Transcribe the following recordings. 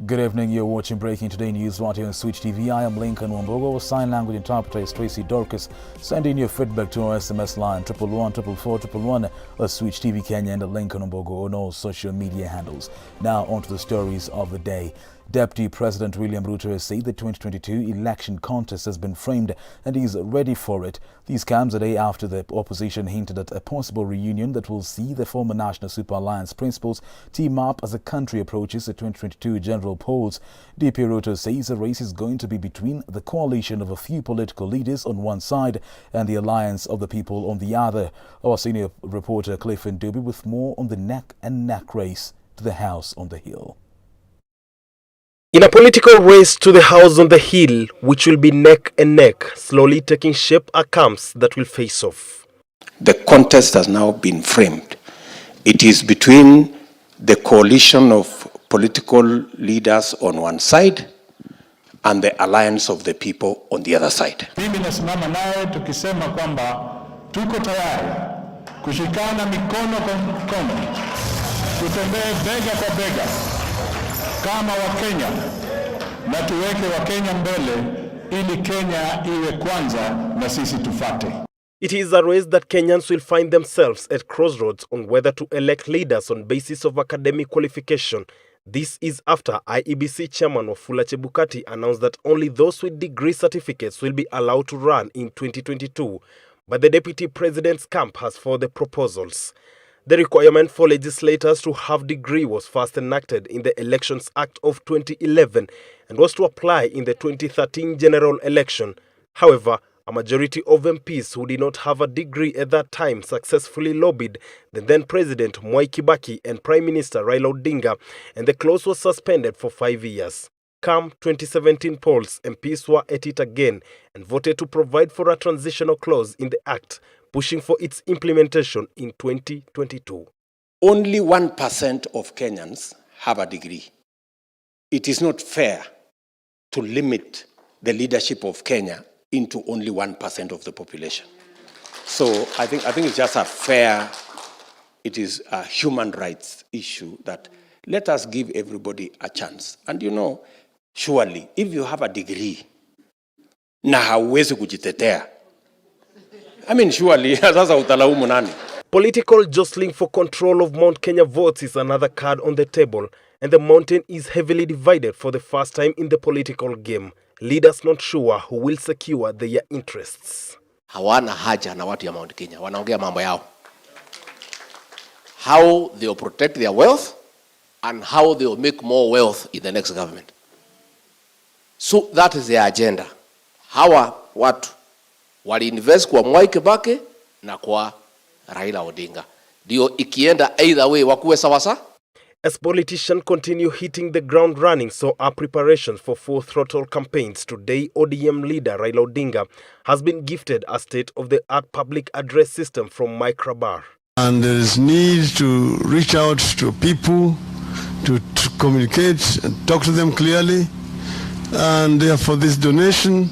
Good evening, you're watching Breaking Today News right here on Switch TV. I am Lincoln Wambogo. Our sign language interpreter is Tracy Dorcas. Send in your feedback to our SMS line 111 or Switch TV Kenya and Lincoln Wambogo on all social media handles. Now on to the stories of the day. Deputy President William Ruto has said the 2022 election contest has been framed and he is ready for it. This comes a day after the opposition hinted at a possible reunion that will see the former National Super Alliance principals team up as the country approaches the 2022 general polls. DP Ruto says the race is going to be between the coalition of a few political leaders on one side and the alliance of the people on the other. Our senior reporter Clifford Duby with more on the neck and neck race to the House on the Hill. In a political race to the House on the Hill, which will be neck and neck, slowly taking shape are camps that will face off. The contest has now been framed. It is between the coalition of political leaders on one side and the alliance of the people on the other side. Mimi nasimama naye tukisema kwamba tuko tayari kushikana mikono kwa mikono, tutembee bega kwa bega kama Wakenya na tuweke Wakenya mbele ili Kenya iwe kwanza na sisi tufate. It is a race that Kenyans will find themselves at crossroads on whether to elect leaders on basis of academic qualification. This is after IEBC chairman Wafula Chebukati announced that only those with degree certificates will be allowed to run in 2022. But the deputy president's camp has further proposals. The requirement for legislators to have degree was first enacted in the Elections Act of 2011 and was to apply in the 2013 general election. However, a majority of MPs who did not have a degree at that time successfully lobbied the then President Mwai Kibaki and Prime Minister Raila Odinga, and the clause was suspended for 5 years. Come 2017 polls, MPs were at it again and voted to provide for a transitional clause in the Act, pushing for its implementation in 2022. Only 1% of Kenyans have a degree. It is not fair to limit the leadership of Kenya into only 1% of the population. So I think it's just it is a human rights issue that let us give everybody a chance. And you know, surely, if you have a degree, na hauwezi kujitetea, surely, sasa utalaumu nani? Political jostling for control of Mount Kenya votes is another card on the table, and the mountain is heavily divided for the first time in the political game. Leaders not sure who will secure their interests. Hawana haja na watu ya Mount Kenya, wanaongea mambo yao. How they will protect their wealth and how they will make more wealth in the next government. So that is their agenda. Hawa watu wali invest kwa Mwai Kibaki na kwa Raila Odinga. Dio ikienda either way wakuwe sawa. As politicians continue hitting the ground running, so are preparations for full throttle campaigns. Today, ODM leader Raila Odinga has been gifted a state-of-the-art public address system from Microbar. And there is need to reach out to people, to communicate and talk to them clearly. And therefore this donation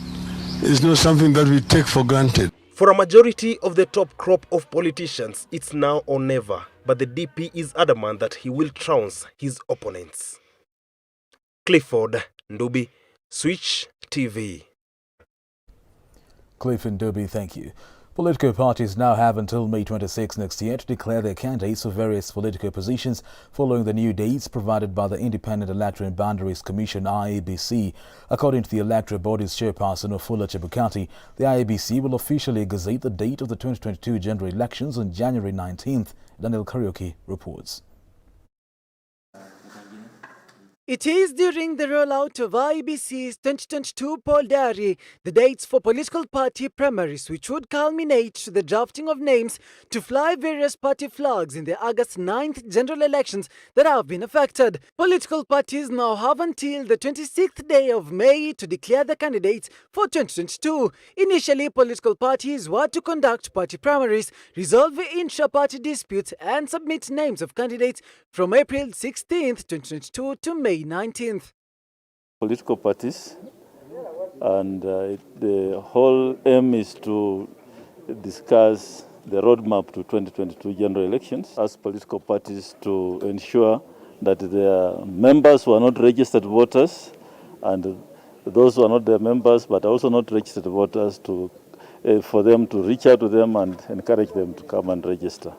is not something that we take for granted. For a majority of the top crop of politicians, it's now or never. But the DP is adamant that he will trounce his opponents. Clifford Ndubi, Switch TV. Clifford Duby, thank you. Political parties now have until May 26 next year to declare their candidates for various political positions following the new dates provided by the Independent Electoral and Boundaries Commission IEBC. According to the electoral body's chairperson Wafula Chebukati, the IEBC will officially gazette the date of the 2022 general elections on January 19th. Daniel Karaoke reports. It is during the rollout of IEBC's 2022 poll diary, the dates for political party primaries, which would culminate to the drafting of names to fly various party flags in the August 9th general elections that have been affected. Political parties now have until the 26th day of May to declare the candidates for 2022. Initially, political parties were to conduct party primaries, resolve intra-party disputes and submit names of candidates from April 16th, 2022 to May 19th. Political parties, and the whole aim is to discuss the roadmap to 2022 general elections as political parties to ensure that their members were not registered voters, and those who are not their members but also not registered voters for them to reach out to them and encourage them to come and register.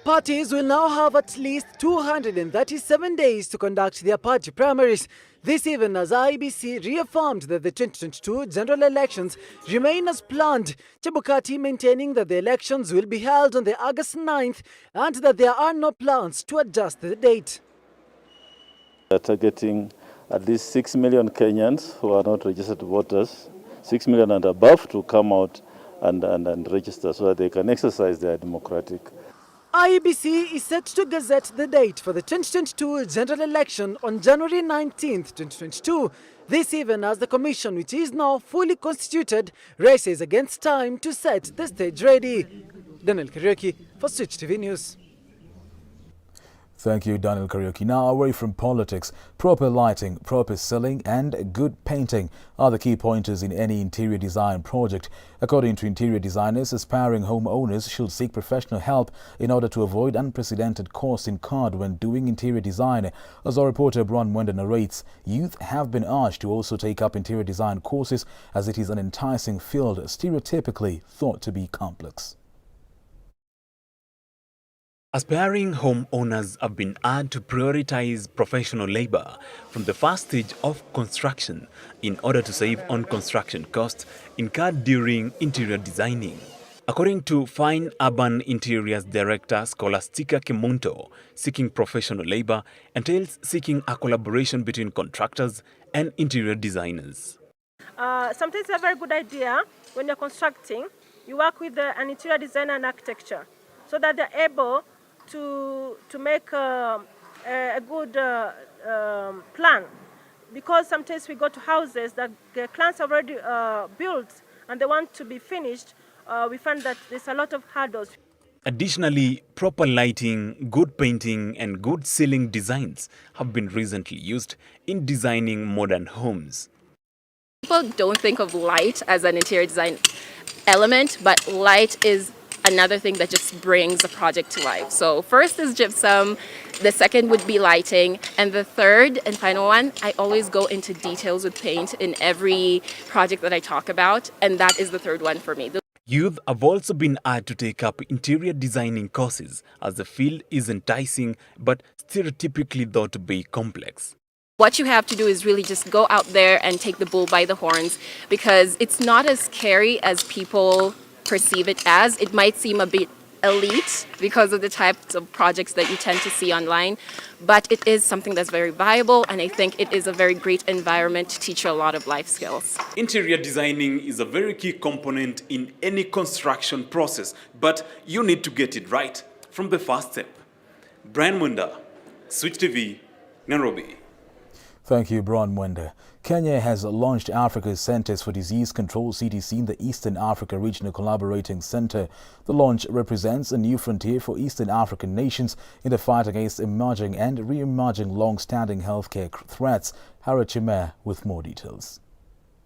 Parties will now have at least 237 days to conduct their party primaries. This even as IEBC reaffirmed that the 2022 general elections remain as planned, Chebukati maintaining that the elections will be held on the August 9th and that there are no plans to adjust the date. We are targeting at least 6 million Kenyans who are not registered voters, 6 million and above, to come out and register so that they can exercise their democratic. IEBC is set to gazette the date for the 2022 general election on January 19th, 2022. This even as the commission, which is now fully constituted, races against time to set the stage ready. Daniel Kariuki for Switch TV News. Thank you, Daniel Kariuki. Now, away from politics, proper lighting, proper ceiling and good painting are the key pointers in any interior design project. According to interior designers, aspiring homeowners should seek professional help in order to avoid unprecedented costs incurred when doing interior design. As our reporter Bron Mwenda narrates, youth have been urged to also take up interior design courses as it is an enticing field stereotypically thought to be complex. Aspiring homeowners have been urged to prioritize professional labor from the first stage of construction in order to save on construction costs incurred during interior designing. According to Fine Urban Interiors Director Scholastica Kimunto, seeking professional labor entails seeking a collaboration between contractors and interior designers. Sometimes it's a very good idea when you're constructing, you work with an interior designer and architecture so that they're able to make a good plan, because sometimes we go to houses that the plans are already built and they want to be finished. We find that there's a lot of hurdles. Additionally, proper lighting, good painting and good ceiling designs have been recently used in designing modern homes. People don't think of light as an interior design element, but light is another thing that just brings a project to life. So first is gypsum, the second would be lighting, and the third and final one, I always go into details with paint in every project that I talk about, and that is the third one for me. Youth have also been urged to take up interior designing courses as the field is enticing but stereotypically thought to be complex. What you have to do is really just go out there and take the bull by the horns, because it's not as scary as people perceive it as. It might seem a bit elite because of the types of projects that you tend to see online, but it is something that's very viable, and I think it is a very great environment to teach you a lot of life skills. Interior designing is a very key component in any construction process, but you need to get it right from the first step. Brian Mwenda, Switch TV, Nairobi. Thank you, Bron Mwenda. Kenya has launched Africa's Centers for Disease Control (CDC) in the Eastern Africa Regional Collaborating Center. The launch represents a new frontier for Eastern African nations in the fight against emerging and re-emerging long-standing healthcare threats. Harriet Chimere with more details.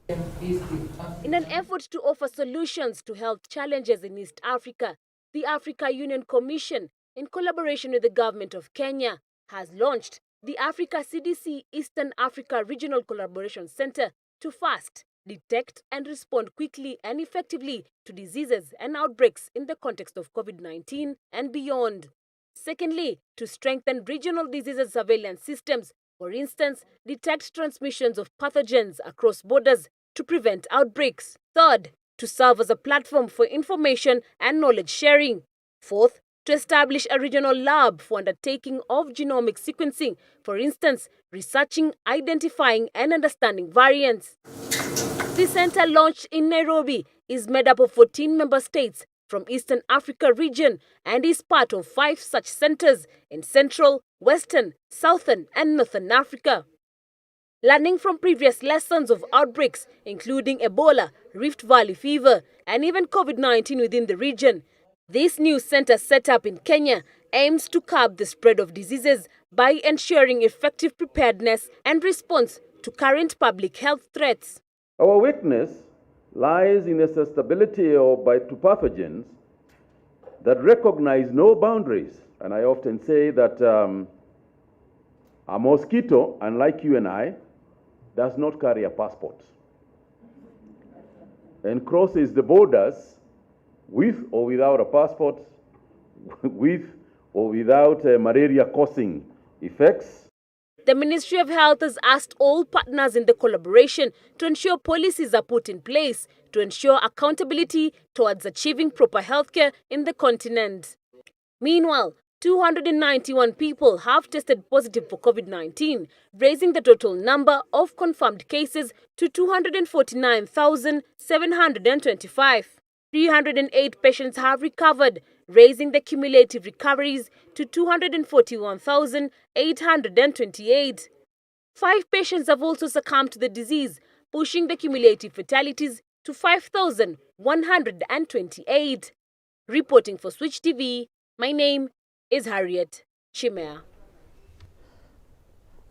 In an effort to offer solutions to health challenges in East Africa, the Africa Union Commission, in collaboration with the government of Kenya, has launched the Africa CDC Eastern Africa Regional Collaboration Center to fast, detect and respond quickly and effectively to diseases and outbreaks in the context of COVID-19 and beyond. Secondly, to strengthen regional diseases surveillance systems, for instance, detect transmissions of pathogens across borders to prevent outbreaks. Third, to serve as a platform for information and knowledge sharing. Fourth, to establish a regional lab for undertaking of genomic sequencing, for instance, researching, identifying and understanding variants. The center, launched in Nairobi, is made up of 14 member states from Eastern Africa region and is part of 5 such centers in Central, Western, Southern and Northern Africa. Learning from previous lessons of outbreaks, including Ebola, Rift Valley fever and even COVID-19 within the region, this new center set up in Kenya aims to curb the spread of diseases by ensuring effective preparedness and response to current public health threats. Our weakness lies in the susceptibility to pathogens that recognize no boundaries. And I often say that a mosquito, unlike you and I, does not carry a passport and crosses the borders with or without a passport, with or without malaria-causing effects. The Ministry of Health has asked all partners in the collaboration to ensure policies are put in place to ensure accountability towards achieving proper healthcare in the continent. Meanwhile, 291 people have tested positive for COVID-19, raising the total number of confirmed cases to 249,725. 308 patients have recovered, raising the cumulative recoveries to 241,828. 5 patients have also succumbed to the disease, pushing the cumulative fatalities to 5,128. Reporting for Switch TV, my name is Harriet Chimea.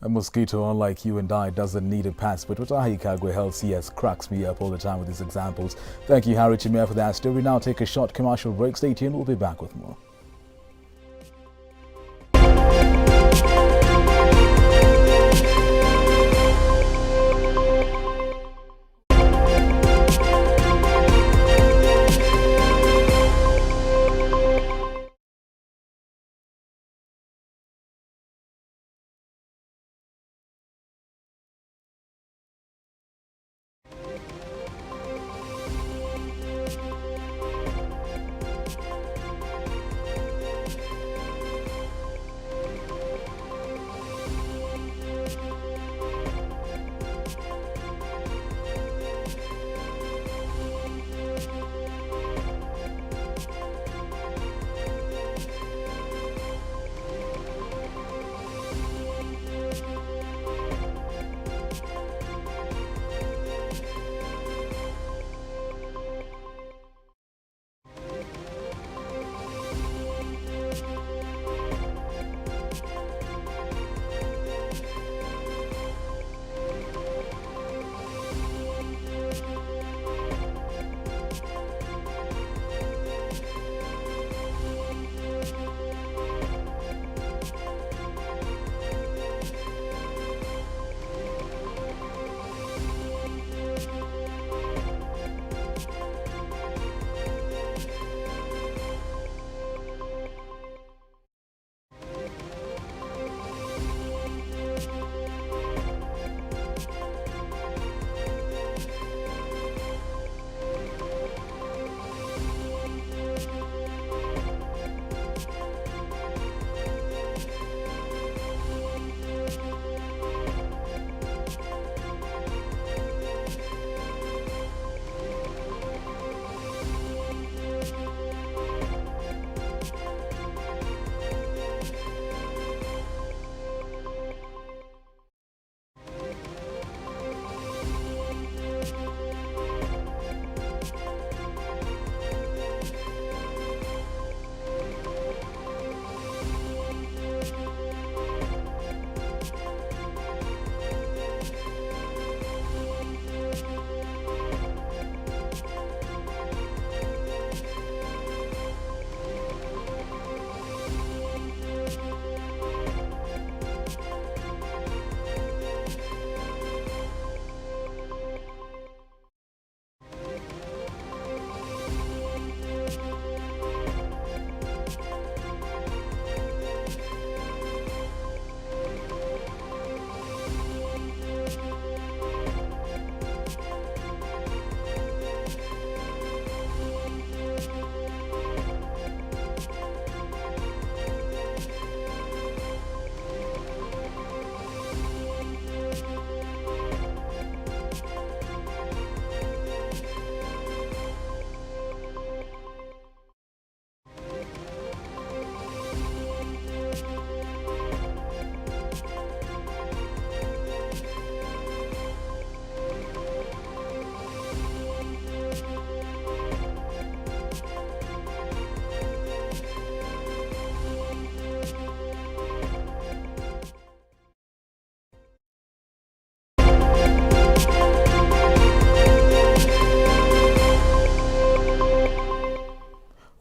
A mosquito, unlike you and I, doesn't need a passport. But Kagwe Health CS cracks me up all the time with these examples. Thank you, Harriet Chimea, for that story. Now take a short commercial break. Stay tuned. We'll be back with more.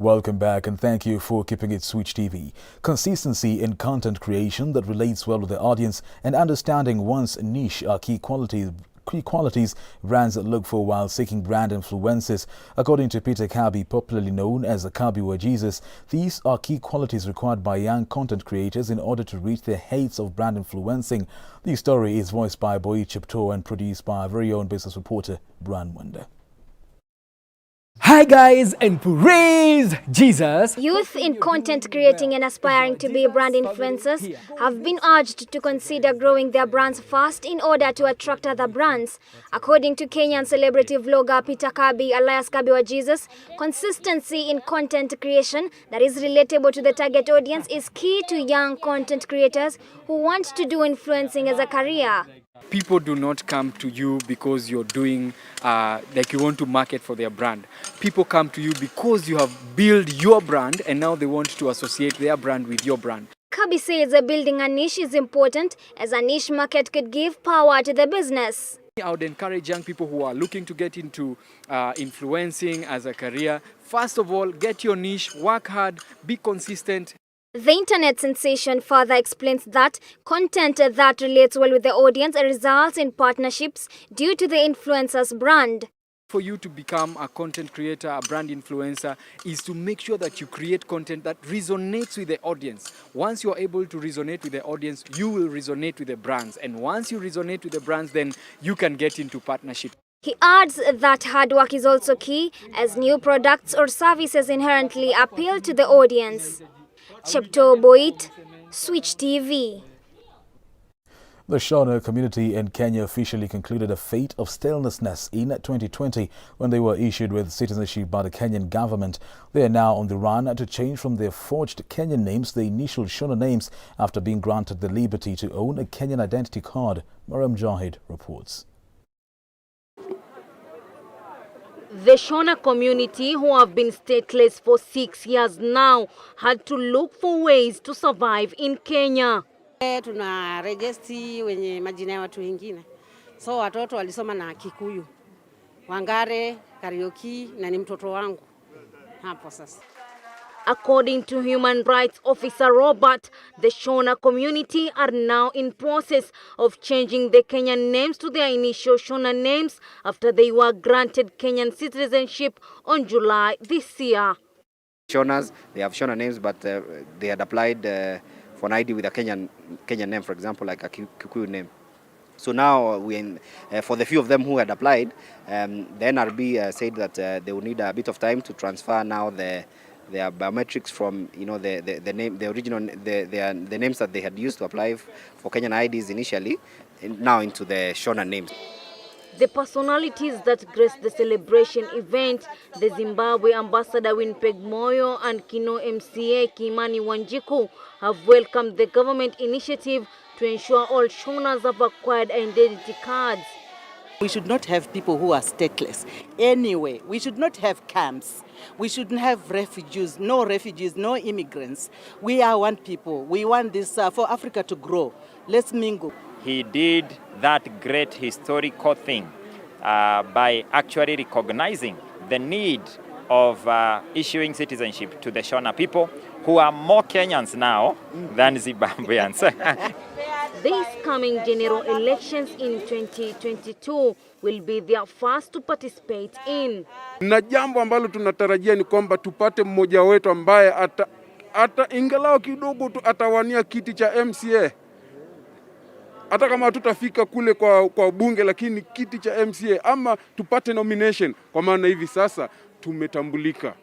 Welcome back and thank you for keeping it Switch TV. Consistency in content creation that relates well with the audience and understanding one's niche are key qualities brands look for while seeking brand influences. According to Peter Kabi, popularly known as Kabi or Jesus, these are key qualities required by young content creators in order to reach the heights of brand influencing. The story is voiced by Boy Chipto and produced by our very own business reporter, Brian Wonder. Hi guys, and praise Jesus! Youth in content creating and aspiring to be brand influencers have been urged to consider growing their brands fast in order to attract other brands. According to Kenyan celebrity vlogger Peter Kabi alias Kabi wa Jesus, consistency in content creation that is relatable to the target audience is key to young content creators who want to do influencing as a career. People do not come to you because you're doing, like you want to market for their brand. People come to you because you have built your brand and now they want to associate their brand with your brand. Kabi says building a niche is important as a niche market could give power to the business. I would encourage young people who are looking to get into influencing as a career. First of all, get your niche, work hard, be consistent. The internet sensation further explains that content that relates well with the audience results in partnerships due to the influencer's brand. For you to become a content creator, a brand influencer, is to make sure that you create content that resonates with the audience. Once you're able to resonate with the audience, you will resonate with the brands. And once you resonate with the brands, then you can get into partnership. He adds that hard work is also key as new products or services inherently appeal to the audience. Chepto Boit, Switch TV. The SHONA community in Kenya officially concluded a fate of staleness in 2020 when they were issued with citizenship by the Kenyan government. They are now on the run to change from their forged Kenyan names the initial SHONA names after being granted the liberty to own a Kenyan identity card. Mariam Jahid reports. The SHONA community, who have been stateless for 6 years now, had to look for ways to survive in Kenya. Tuna regesti wenye majina ya watu wengine. So watoto walisoma na Kikuyu. Wangare, Karaoke na ni mtoto wangu. Hapo sasa. According to Human Rights Officer Robert, the SHONA community are now in process of changing the Kenyan names to their initial SHONA names after they were granted Kenyan citizenship on July this year. SHONAs, they have SHONA names, but they had applied for an ID with a Kenyan name, for example, like a Kikuyu name. So now, for the few of them who had applied, the NRB said that they will need a bit of time to transfer now their biometrics from the name, the original, the names that they had used to apply for Kenyan IDs initially, now into the SHONA names. The personalities that graced the celebration event, the Zimbabwe ambassador Winpeg Moyo and Kino MCA Kimani Wanjiku, have welcomed the government initiative to ensure all SHONAs have acquired identity cards. We should not have people who are stateless. Anyway, we should not have camps. We shouldn't have refugees, no immigrants. We are one people. We want this for Africa to grow. Let's mingle. He did that great historical thing by actually recognizing the need of issuing citizenship to the SHONA people, who are more Kenyans now than Zimbabweans. These coming general elections in 2022 will be their first to participate in. Na jambo ambalo tunatarajia ni kwamba tupate mmoja wetu ambaye ata ingalao kidogo tu atawania kiti cha MCA. Hata kama tutafika kule kwa bunge, lakini kiti cha MCA ama tupate nomination, kwa maana hivi sasa tumetambulika.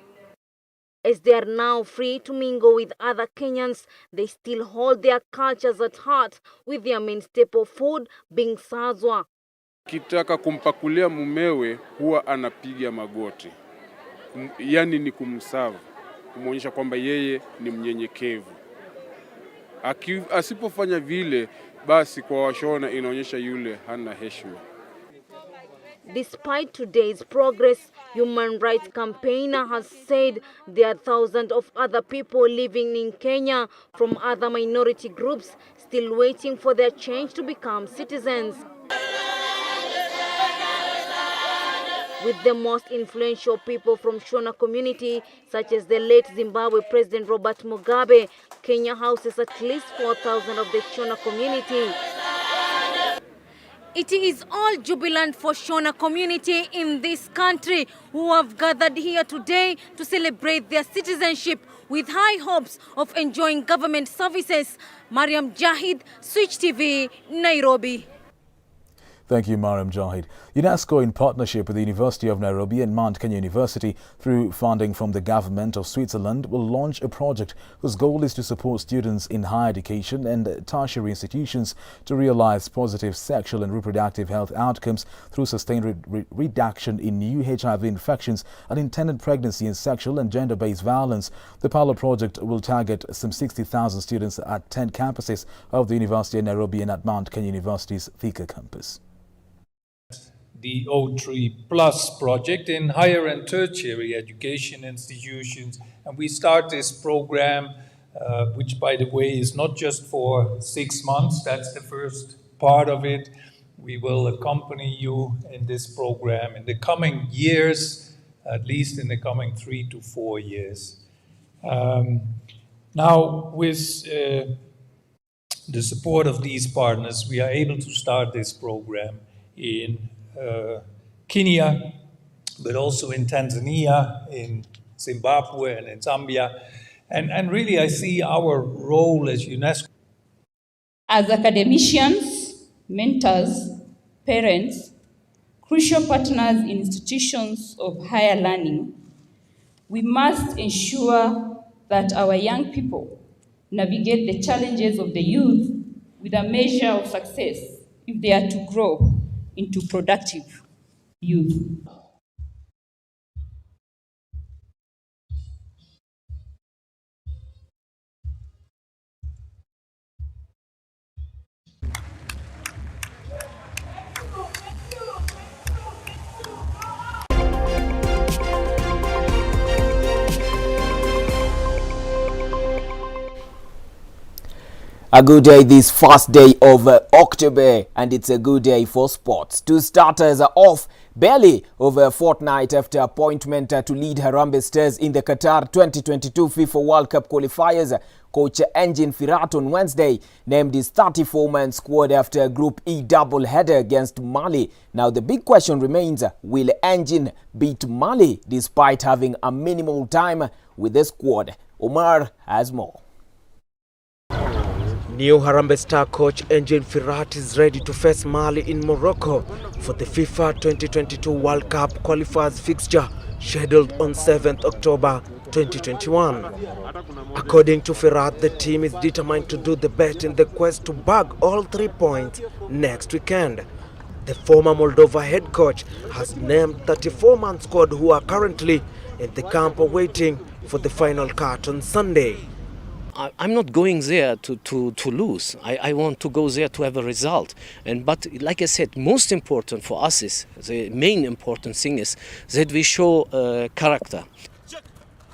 As they are now free to mingle with other Kenyans, they still hold their cultures at heart, with their main staple food being sazwa. Kitaka kumpakulia mumewe huwa anapiga magoti. Yani ni kumsavu, kumuonyesha kwamba yeye ni mnyenyekevu. Asipofanya vile, basi kwa washona inaonyesha yule hana heshima. Despite today's progress, human rights campaigner has said there are thousands of other people living in Kenya from other minority groups still waiting for their change to become citizens. with the most influential people from Shona community, such as the late Zimbabwe President Robert Mugabe. Kenya houses at least 4,000 of the Shona community. It is all jubilant for Shona community in this country who have gathered here today to celebrate their citizenship with high hopes of enjoying government services. Mariam Jahid, Switch TV, Nairobi. Thank you, Mariam Jahid. UNESCO, in partnership with the University of Nairobi and Mount Kenya University, through funding from the government of Switzerland, will launch a project whose goal is to support students in higher education and tertiary institutions to realize positive sexual and reproductive health outcomes through sustained reduction in new HIV infections, unintended pregnancy, and sexual and gender-based violence. The pilot project will target some 60,000 students at 10 campuses of the University of Nairobi and at Mount Kenya University's Thika campus. The O3 Plus project in higher and tertiary education institutions. And we start this program, which, by the way, is not just for 6 months. That's the first part of it. We will accompany you in this program in the coming years, at least in the coming 3 to 4 years. Now, with the support of these partners, we are able to start this program in Kenya, but also in Tanzania, in Zimbabwe, and in Zambia. And really, I see our role as UNESCO. As academicians, mentors, parents, crucial partners in institutions of higher learning, we must ensure that our young people navigate the challenges of the youth with a measure of success if they are to grow into productive youth. A good day this first day of October, and it's a good day for sports. Two starters are off barely over a fortnight after appointment to lead Harambee Stars in the Qatar 2022 FIFA World Cup qualifiers. Coach ENGIN on Wednesday named his 34-man squad after a Group E double-header against Mali. Now the big question remains, will ENGIN beat Mali despite having a minimal time with the squad? Omar has more. New Harambee Star coach ENGIN is ready to face Mali in Morocco for the FIFA 2022 World Cup qualifiers fixture scheduled on 7th October 2021. According to Firat, the team is determined to do the best in the quest to bag all 3 points next weekend. The former Moldova head coach has named 34-man squad who are currently in the camp waiting for the final cut on Sunday. I'm not going there to lose. I want to go there to have a result. But like I said, most important for us is, the main important thing is that we show character.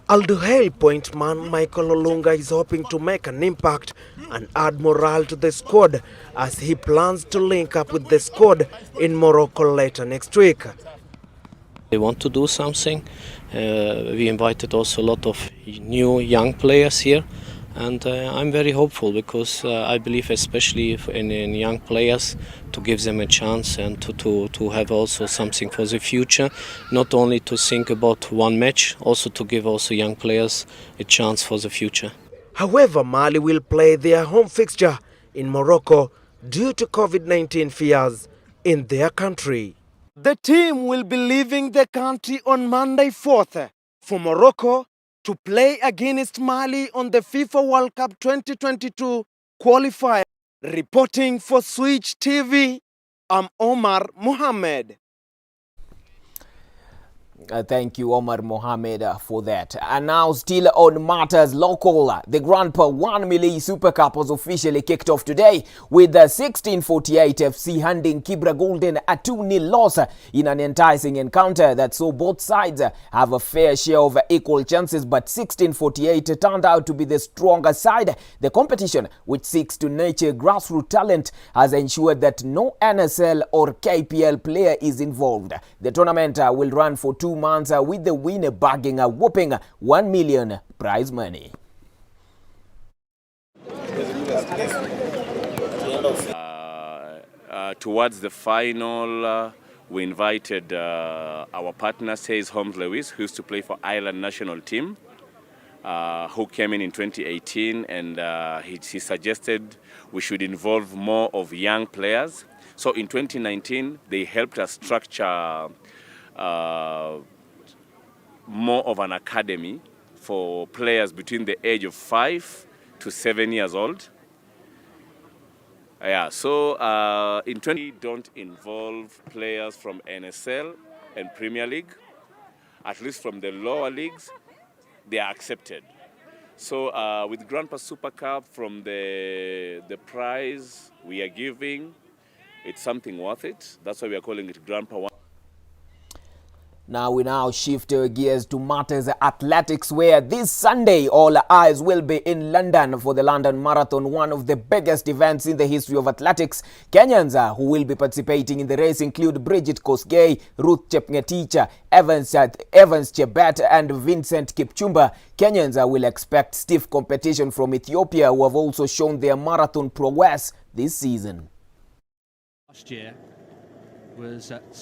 Al-Duhail point man Michael Olunga is hoping to make an impact and add morale to the squad as he plans to link up with the squad in Morocco later next week. They want to do something. We invited also a lot of new young players here. And I'm very hopeful because I believe especially in young players to give them a chance and to have also something for the future, not only to think about one match, also to give also young players a chance for the future. However, Mali will play their home fixture in Morocco due to COVID-19 fears in their country. The team will be leaving the country on Monday 4th for Morocco to play against Mali on the FIFA World Cup 2022 qualifier. Reporting for Switch TV, I'm Omar Mohammed. Thank you, Omar Mohammed, for that. And now, still on matters local, the Grandpa 1 MILLI Super Cup was officially kicked off today with the 1648 FC handing Kibra Golden a 2-0 loss in an enticing encounter that saw both sides have a fair share of equal chances, but 1648 turned out to be the stronger side. The competition, which seeks to nurture grassroots talent, has ensured that no NSL or KPL player is involved. The tournament will run for 2 months with the winner bagging a whopping 1 million prize money. Towards the final, we invited our partner, Says Holmes Lewis, who used to play for Ireland national team, who came in 2018, and he suggested we should involve more of young players. So in 2019, they helped us structure more of an academy for players between the age of 5 to 7 years old. Yeah, so in 20 don't involve players from NSL and Premier League. At least from the lower leagues, they are accepted. So with Grandpa Super Cup, from the prize we are giving, it's something worth it. That's why we are calling it Grandpa 1. Now we shift gears to matters athletics, where this Sunday all eyes will be in London for the London Marathon, one of the biggest events in the history of athletics. Kenyans who will be participating in the race include Bridget Kosgei, Ruth Chepngetich, Evans Chebet and Vincent Kipchumba. Kenyans will expect stiff competition from Ethiopia, who have also shown their marathon prowess this season. Last year was